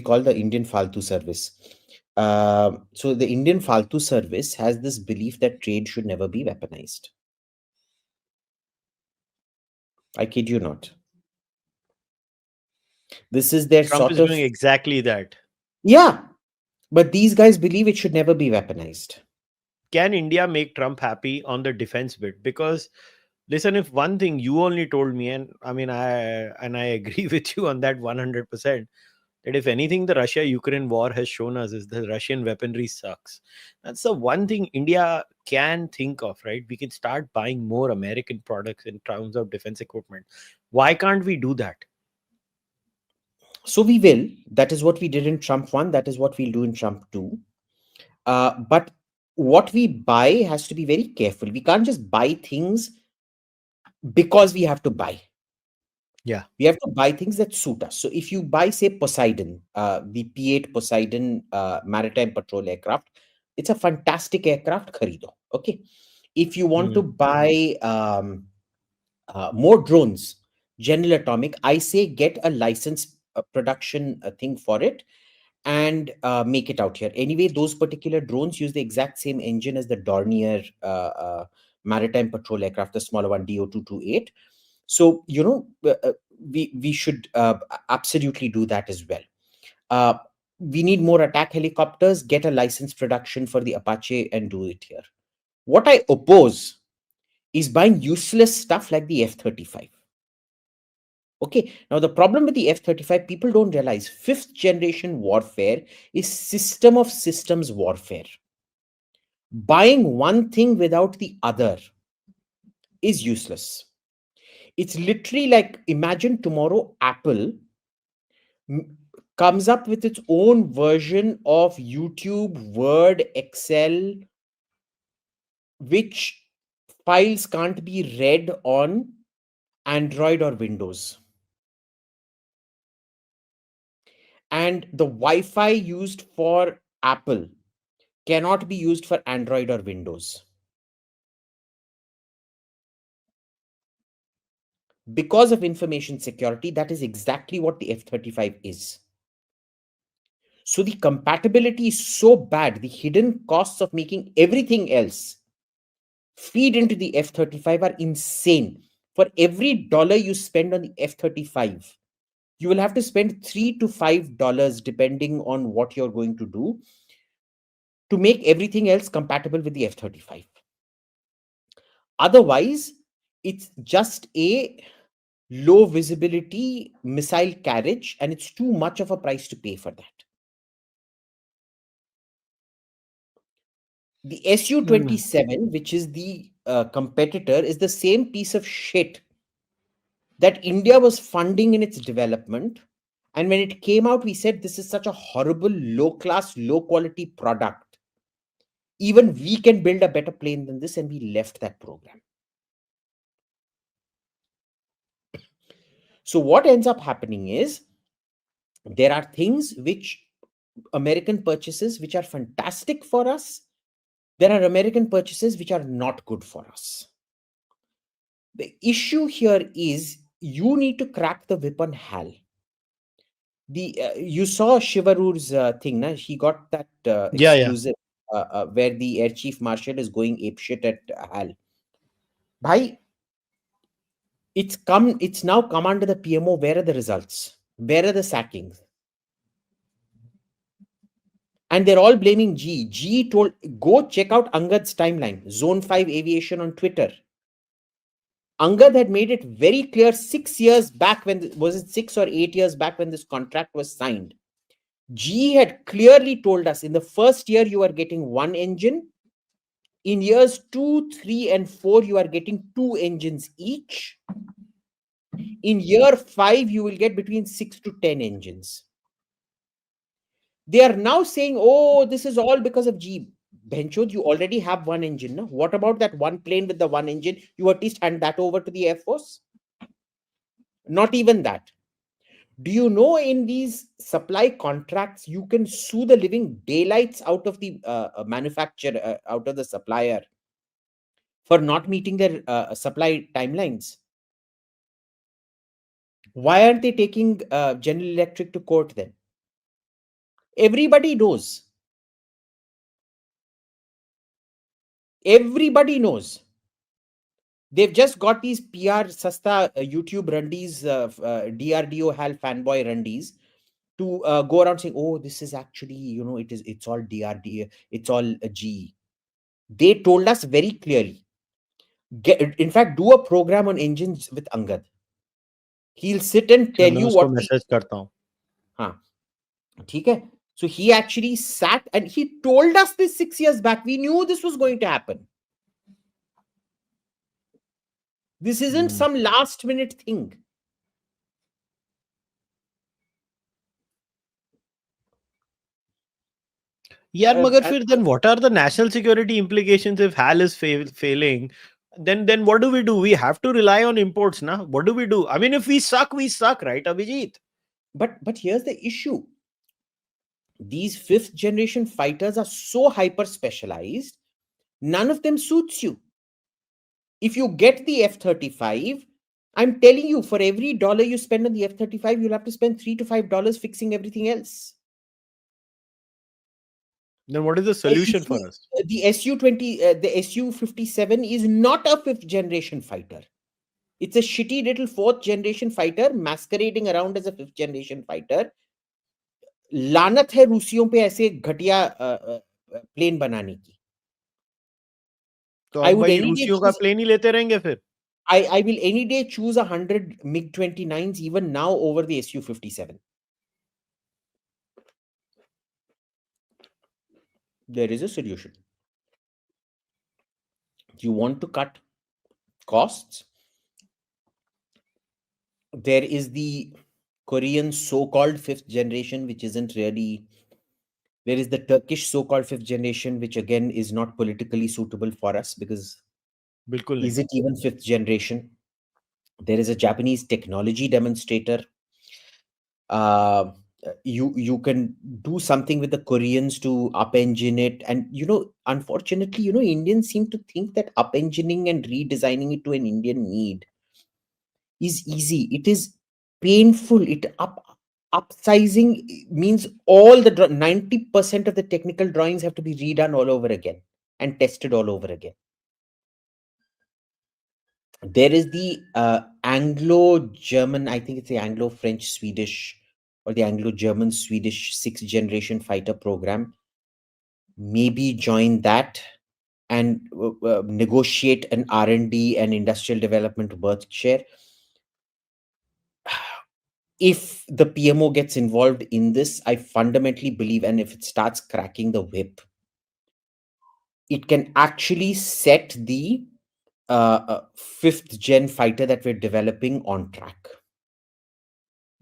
we call the Indian Faltu service. So the Indian Faltu service has this belief that trade should never be weaponized. I kid you not. This is their Trump sort is of, doing exactly that. yeah, but these guys believe it should never be weaponized. Can India make Trump happy on the defense bit? Because listen, if one thing you only told me, and I mean, I agree with you on that 100%, that if anything the Russia-Ukraine war has shown us is the Russian weaponry sucks. That's the one thing India can think of, right? We can start buying more American products in terms of defense equipment. Why can't we do that? So we will. That is what we did in Trump 1. That is what we'll do in Trump 2. But what we buy has to be very careful. We can't just buy things because we have to buy. Yeah. We have to buy things that suit us. So if you buy, say, Poseidon, the P-8 Poseidon maritime patrol aircraft, it's a fantastic aircraft, kharido. Okay. If you want to Mm. buy more drones, General Atomic, I say get a license production thing for it and make it out here. Anyway, those particular drones use the exact same engine as the Dornier maritime patrol aircraft, the smaller one, DO-228. So, we should absolutely do that as well. We need more attack helicopters, get a license production for the Apache and do it here. What I oppose is buying useless stuff like the F-35. Okay, now the problem with the F-35, people don't realize fifth generation warfare is system of systems warfare. Buying one thing without the other is useless. It's literally like, imagine tomorrow Apple comes up with its own version of YouTube, Word, Excel, which files can't be read on Android or Windows. And the Wi-Fi used for Apple cannot be used for Android or Windows. Because of information security, that is exactly what the F-35 is. So the compatibility is so bad, the hidden costs of making everything else feed into the F-35 are insane. For every dollar you spend on the F-35, you will have to spend $3 to $5 depending on what you're going to do to make everything else compatible with the F-35. Otherwise, it's just a low visibility missile carriage, and it's too much of a price to pay for that. The Su-27, which is the competitor, is the same piece of shit that India was funding in its development. And when it came out, we said this is such a horrible, low class, low quality product. Even we can build a better plane than this, and we left that program. So what ends up happening is there are things which American purchases which are fantastic for us. There are American purchases which are not good for us. The issue here is you need to crack the whip on HAL. You saw Shivaru's thing, na? He got that Yeah, yeah. exclusive where the Air Chief Marshal is going apeshit at HAL. Bhai, it's now come under the PMO. Where are the results? Where are the sackings? And they're all blaming G. G told, go check out Angad's timeline, Zone 5 Aviation on Twitter. Angad had made it very clear 6 years back was it 6 or 8 years back when this contract was signed. G had clearly told us in the first year you are getting one engine. In years 2, 3, and 4, you are getting 2 engines each. In year 5, you will get between 6 to 10 engines. They are now saying, oh, this is all because of G. Benchod, you already have one engine. No? What about that one plane with the one engine? You at least hand that over to the Air Force? Not even that. Do you know in these supply contracts, you can sue the living daylights out of the manufacturer, out of the supplier for not meeting their supply timelines? Why aren't they taking General Electric to court then? Everybody knows. Everybody knows. They've just got these PR sasta YouTube rundis, DRDO HAL fanboy rundis to go around saying, "Oh, this is actually, it's all DRDO, it's all GE." They told us very clearly. In fact, do a program on engines with Angad. He'll sit and अच्छा, tell मैं you उसको what the. Message करता हूँ. Huh, ठीक है? So he actually sat and he told us this 6 years back. We knew this was going to happen. This isn't some last minute thing. यार मगर And फिर then what are the national security implications if HAL is failing? Then what do? We have to rely on imports, na? What do we do? I mean, if we suck, right, Abhijit? but here's the issue. These fifth generation fighters are so hyper specialized, none of them suits you. If you get the F-35, I'm telling you, for every dollar you spend on the F-35, you'll have to spend $3 to $5 fixing everything else. Then what is the solution for us? The the Su-57 is not a fifth generation fighter. It's a shitty little fourth generation fighter masquerading around as a fifth generation fighter. लानत है रूसियों पे ऐसे घटिया plane बनाने की. तो I हम would भाई any day रूसियों का choose. प्लेन ही लेते रहेंगे फिर. I will any day choose 100 MiG-29s even now over the Su-57. There is a solution. You want to cut costs? There is the Korean so-called fifth generation, which isn't really. There is the Turkish so-called fifth generation, which again is not politically suitable for us because बिल्कुल नहीं. is it even fifth generation? There is a Japanese technology demonstrator. Uh, you can do something with the Koreans to up engine it, and unfortunately, Indians seem to think that up engineing and redesigning it to an Indian need is easy. It is painful. Upsizing means all the 90% of the technical drawings have to be redone all over again and tested all over again. There is the Anglo-German, I think it's the Anglo-French-Swedish or the Anglo-German-Swedish sixth generation fighter program. Maybe join that and negotiate an R&D and industrial development work share. If the PMO gets involved in this, I fundamentally believe, and if it starts cracking the whip, it can actually set the fifth gen fighter that we're developing on track.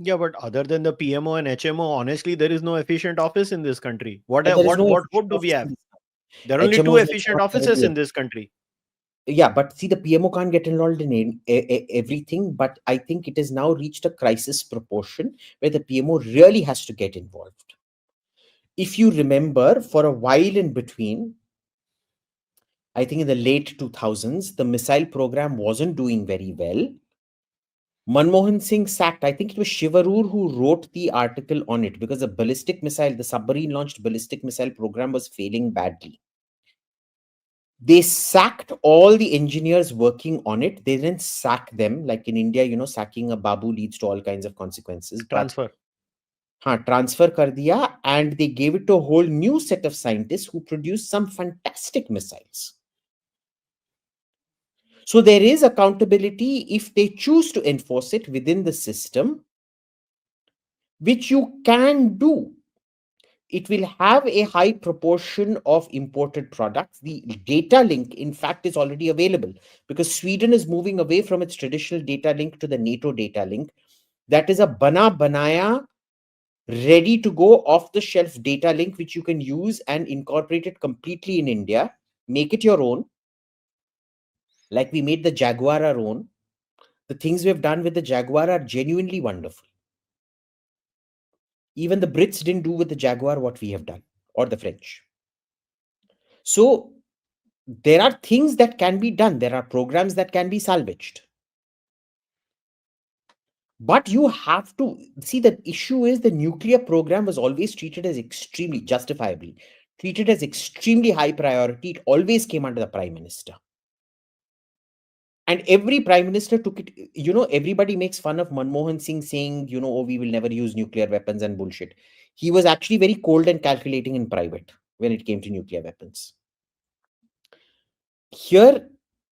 Yeah, but other than the PMO and HMO, honestly, there is no efficient office in this country. What There is no what efficient do we office have? in this. There are only two HMOs efficient offices in this country. Yeah, but see, the PMO can't get involved in everything. But I think it has now reached a crisis proportion where the PMO really has to get involved. If you remember, for a while in between, I think in the late 2000s, the missile program wasn't doing very well. Manmohan Singh sacked, I think it was Shivarur who wrote the article on it because the submarine launched ballistic missile program was failing badly. They sacked all the engineers working on it. They didn't sack them. Like in India, sacking a babu leads to all kinds of consequences. Transfer. But transfer kar diya, and they gave it to a whole new set of scientists who produced some fantastic missiles. So there is accountability if they choose to enforce it within the system, which you can do. It will have a high proportion of imported products. The data link, in fact, is already available because Sweden is moving away from its traditional data link to the NATO data link. That is a banaya, ready to go off the shelf data link, which you can use and incorporate it completely in India. Make it your own. Like we made the Jaguar our own. The things we have done with the Jaguar are genuinely wonderful. Even the Brits didn't do with the Jaguar what we have done, or the French. So there are things that can be done. There are programs that can be salvaged. But you have to see, the issue is the nuclear program was always treated as extremely, justifiably, treated as extremely high priority. It always came under the prime minister. And every prime minister took it. Everybody makes fun of Manmohan Singh saying, oh, we will never use nuclear weapons and bullshit. He was actually very cold and calculating in private when it came to nuclear weapons. Here,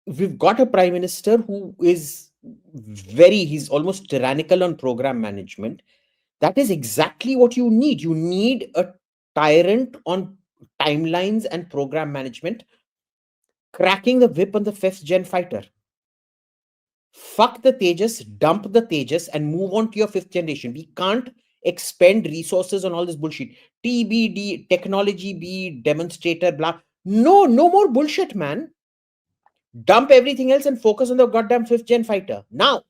we've got a prime minister who is he's almost tyrannical on program management. That is exactly what you need. You need a tyrant on timelines and program management, cracking the whip on the fifth gen fighter. Fuck the Tejas, dump the Tejas, and move on to your fifth generation. We can't expend resources on all this bullshit. TBD, technology B, demonstrator, blah. No more bullshit, man. Dump everything else and focus on the goddamn fifth gen fighter. Now,